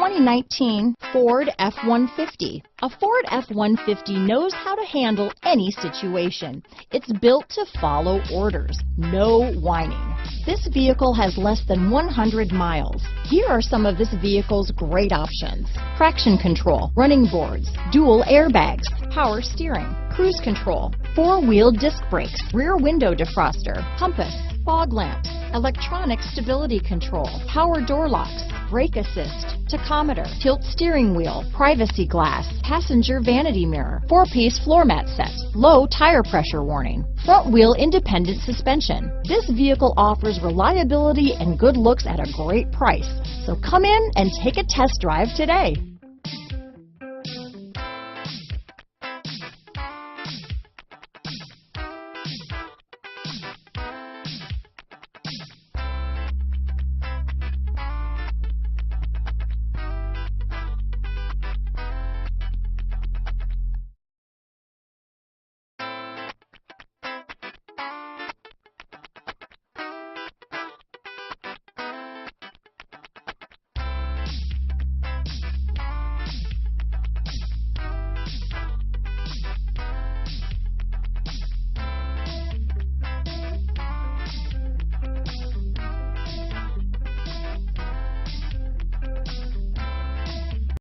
2019 Ford F-150. A Ford F-150 knows how to handle any situation. It's built to follow orders, no whining. This vehicle has less than 100 miles. Here are some of this vehicle's great options: traction control, running boards, dual airbags, power steering, cruise control, four-wheel disc brakes, rear window defroster, compass, fog lamps, electronic stability control, power door locks, brake assist, tachometer, tilt steering wheel, privacy glass, passenger vanity mirror, four-piece floor mat set, low tire pressure warning, front wheel independent suspension. This vehicle offers reliability and good looks at a great price. So come in and take a test drive today.